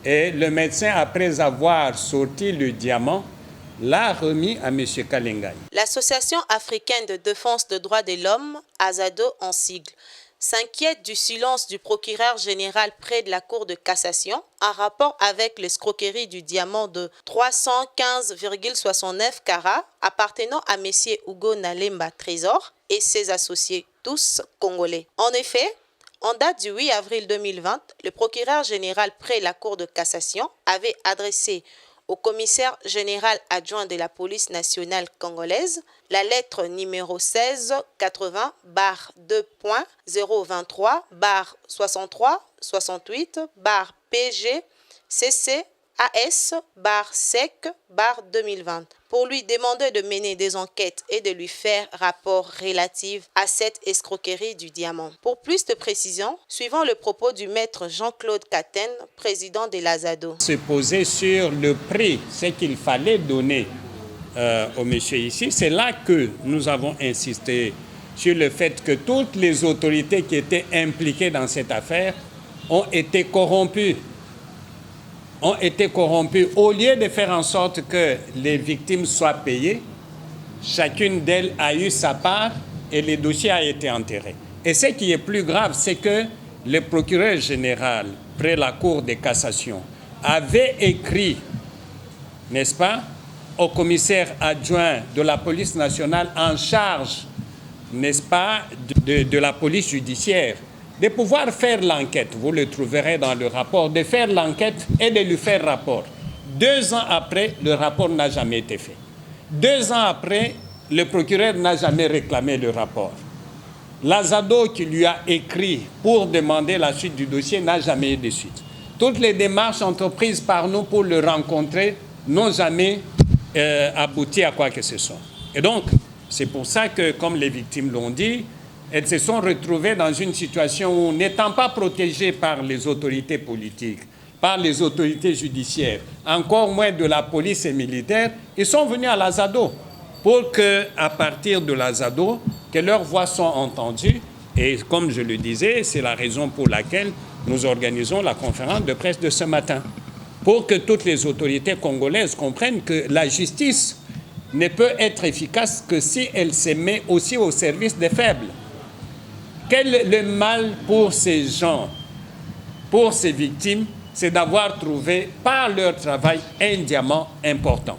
Et le médecin, après avoir sorti le diamant, l'a remis à M. Kalengai. L'Association africaine de défense des droits de l'homme, AZADO en sigle, s'inquiète du silence du procureur général près de la Cour de cassation en rapport avec l'escroquerie du diamant de 315,69 carats appartenant à M. Hugo Nalemba Trésor et ses associés, tous congolais. En effet, en date du 8 avril 2020, le procureur général près la Cour de cassation avait adressé au commissaire général adjoint de la police nationale congolaise la lettre numéro 1680-2.023-63-68-PG CC AS-SEC-2020 pour lui demander de mener des enquêtes et de lui faire rapport relatif à cette escroquerie du diamant. Pour plus de précisions, suivant le propos du maître Jean-Claude Caten, président de l'AZADO. Se poser sur le prix, ce qu'il fallait donner au monsieur ici, c'est là que nous avons insisté sur le fait que toutes les autorités qui étaient impliquées dans cette affaire ont été corrompues. Au lieu de faire en sorte que les victimes soient payées, chacune d'elles a eu sa part et le dossier a été enterré. Et ce qui est plus grave, c'est que le procureur général, près la Cour de cassation, avait écrit, n'est-ce pas, au commissaire adjoint de la police nationale en charge, n'est-ce pas, de la police judiciaire, de pouvoir faire l'enquête, vous le trouverez dans le rapport, de faire l'enquête et de lui faire rapport. 2 ans après, le rapport n'a jamais été fait. 2 ans après, le procureur n'a jamais réclamé le rapport. L'AZADO qui lui a écrit pour demander la suite du dossier n'a jamais eu de suite. Toutes les démarches entreprises par nous pour le rencontrer n'ont jamais abouti à quoi que ce soit. Et donc, c'est pour ça que, comme les victimes l'ont dit, elles se sont retrouvées dans une situation où, n'étant pas protégées par les autorités politiques, par les autorités judiciaires, encore moins de la police et militaire, ils sont venus à l'AZADO pour qu'à partir de l'AZADO, que leurs voix soient entendues. Et comme je le disais, c'est la raison pour laquelle nous organisons la conférence de presse de ce matin, pour que toutes les autorités congolaises comprennent que la justice ne peut être efficace que si elle se met aussi au service des faibles. Quel est le mal pour ces gens, pour ces victimes, c'est d'avoir trouvé par leur travail un diamant important.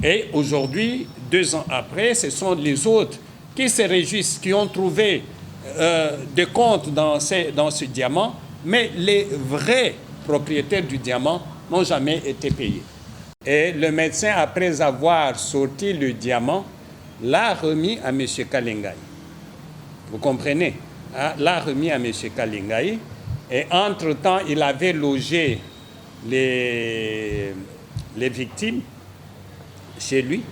Et aujourd'hui, 2 ans après, ce sont les autres qui se réjouissent, qui ont trouvé des comptes dans ce diamant, mais les vrais propriétaires du diamant n'ont jamais été payés. Et le médecin, après avoir sorti le diamant, l'a remis à M. Kalengai. Vous comprenez? L'a remis à M. Kalengai. Et entre-temps, il avait logé les victimes chez lui,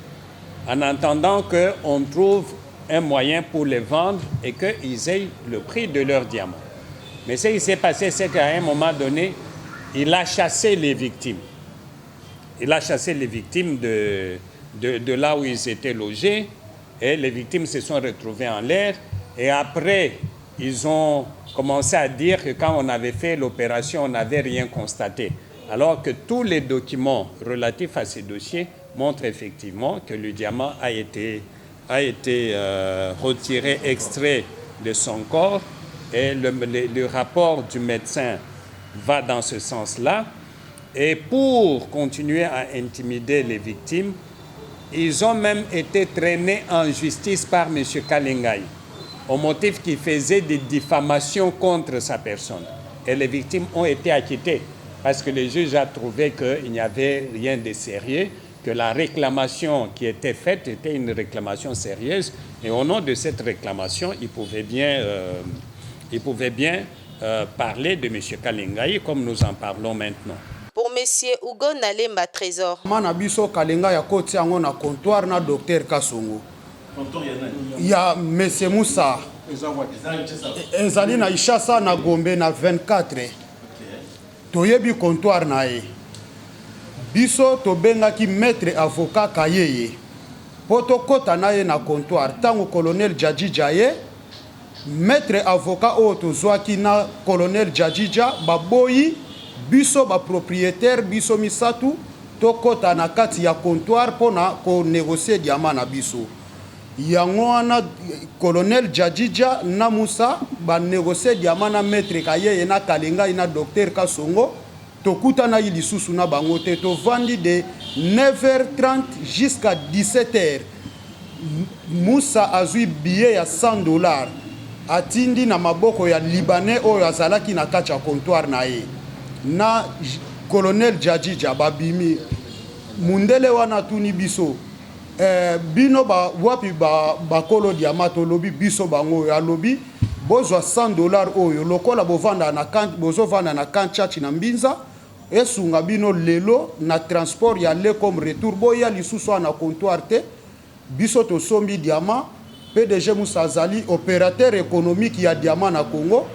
en attendant qu'on trouve un moyen pour les vendre et qu'ils aient le prix de leur diamant. Mais ce qui s'est passé, c'est qu'à un moment donné, il a chassé les victimes. Il a chassé les victimes de là où ils étaient logés, et les victimes se sont retrouvées en l'air. Et après, ils ont commencé à dire que quand on avait fait l'opération, on n'avait rien constaté. Alors que tous les documents relatifs à ces dossiers montrent effectivement que le diamant a été retiré, extrait de son corps. Et le rapport du médecin va dans ce sens-là. Et pour continuer à intimider les victimes, ils ont même été traînés en justice par M. Kalengai, au motif qu'il faisait des diffamations contre sa personne. Et les victimes ont été acquittées, parce que le juge a trouvé qu'il n'y avait rien de sérieux, que la réclamation qui était faite était une réclamation sérieuse. Et au nom de cette réclamation, il pouvait bien parler de M. Kalengai, comme nous en parlons maintenant. Pour M. Hugo Nalemba Trésor. Manabiso Kalengai a koti yango na comptoir na docteur Kasongo. Ya M. Moussa. Ezali na Ishasa na Gombe na 24. Toyebi comptoir na ye. Biso tobengaki maître avocat Kayeye. Poto kota na ye na comptoir tango colonel Djadjidja ye. Maître avocat o tozwaki na colonel Djadjidja baboyi biso ba propriétaire biso misatu tokota na kati ya comptoir pona ko négocier diamant na biso. Yango wana colonel Jadjidja na Musa ba négocier diamant na maître Kaye na Kalenga ina docteur Kasongo tokuta na ilisusu na bango te to vandi de 9h30 jusqu'à 17h. Musa azui billet ya $100 atindi na maboko ya Libanais oyo azalaki na kati ya comptoir na ye. Na colonel Jadjidja babimi mundele wana tuni biso bino ba wapi ba kolo diamato lobi biso bango ya lobi bozwa $100 oyo lokola bovanda na kan bozovanda na kan chachi na mbinza esunga bino lelo na transport ya le comme retour boya lisusu na comptoir te biso to sombi diamant PDG Musa Azali opérateur économique ya diamant na Congo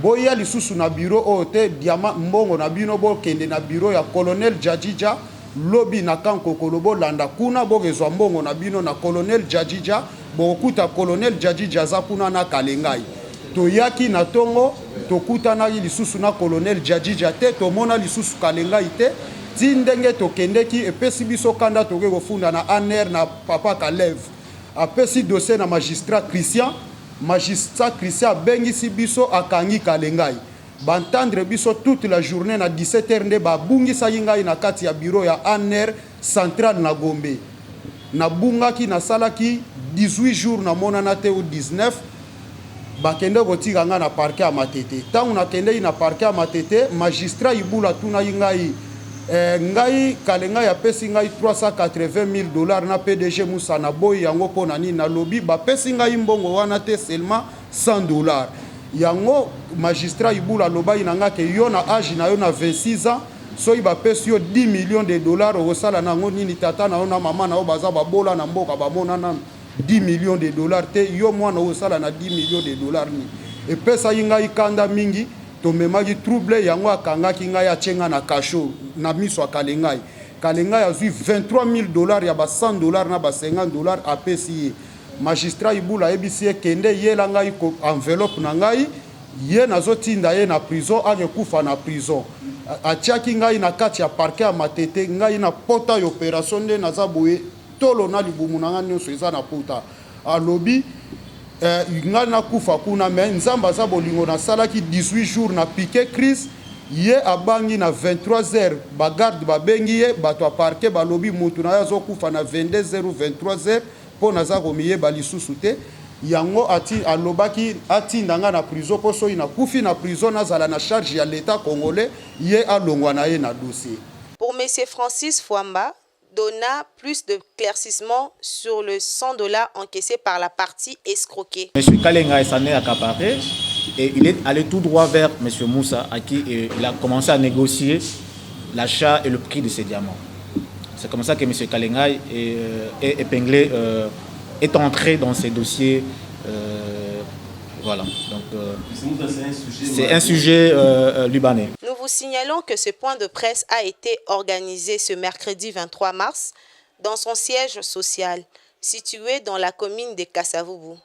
boya lisusu na bureau oyo te diamant mbongo na bino bo kende na bureau ya colonel Jadjidja lobi na kanko kolobo landa kuna bogezwa mbongo na bino na colonel Jadjidja bokuta colonel Jadjidja za kuna na Kalengai toyaki na tongo tokuta na lisusu na colonel Jadjidja te tomona lisusu Kalengai te tindenge tokendeki epesi biso kanda toke kofunda na ANR na papa Kalev apesi dossier na magistrat Christian bengisi biso akangi Kalengai bantendre biso toute la journée na 17h nde babungisa ngai na kati ya bureau ya ANR central na Gombe na bungaki na salaki 18 jours na monana te ou 19 bakende kotika nga na parquet ya Matete tangu na kende na parquet ya Matete magistrat ibula tuna ngai ngai Kalengai apesi ngai $380,000 na PDG Musa na boy yango pona nini na lobby bapesi ngai mbongo wana te seulement $100 yango magistrat ibula lobai na ngake yo na âge na yo na 26 ans so iba pesi yo $10 millions osala nango nini tata na yo na mama na yo baza babola na mboka bamona na $10 millions te yo mwana osala na $10 millions ni epesa ngai kanda mingi tomemaki trouble yango akangaki ngai achenga na kasho na miso Kalengai azui $23,000 ya ba $100 na ba $50 apesi magistrat ibula ebisi kende yela ngai ko enveloppe na ngai ye nazotinda ye na prison akekufa na prison atiaki ngai na kati ya parquet ya Matete ngai na pota ya opération nde naza boye tolo na libumu na ngai nyonso eza na pota alobi ngai na kufa kuna me nzamba aza bolingo nasalaki 18 jours na piqué crise ye abangi na 23h bagarde babengi ye bato ya parquet balobi mutu na ye azokufa na 22h 23h po naza komiyeba lisusu te yango alobaki atinda nga na prison po soki nakufi na prison nazala na charge ya l'état congolais ye alongwa na ye na dossier. Pour M. Francis Fwamba donna plus de d'éclaircissement sur le $100 encaissés par la partie escroquée. M. Kalengai s'en est accaparé et il est allé tout droit vers M. Musa à qui il a commencé à négocier l'achat et le prix de ces diamants. C'est comme ça que M. Kalengai est épinglé, est entré dans ces dossiers. Voilà. Donc, c'est un sujet libanais. Nous vous signalons que ce point de presse a été organisé ce mercredi 23 mars dans son siège social, situé dans la commune de Kasavubu.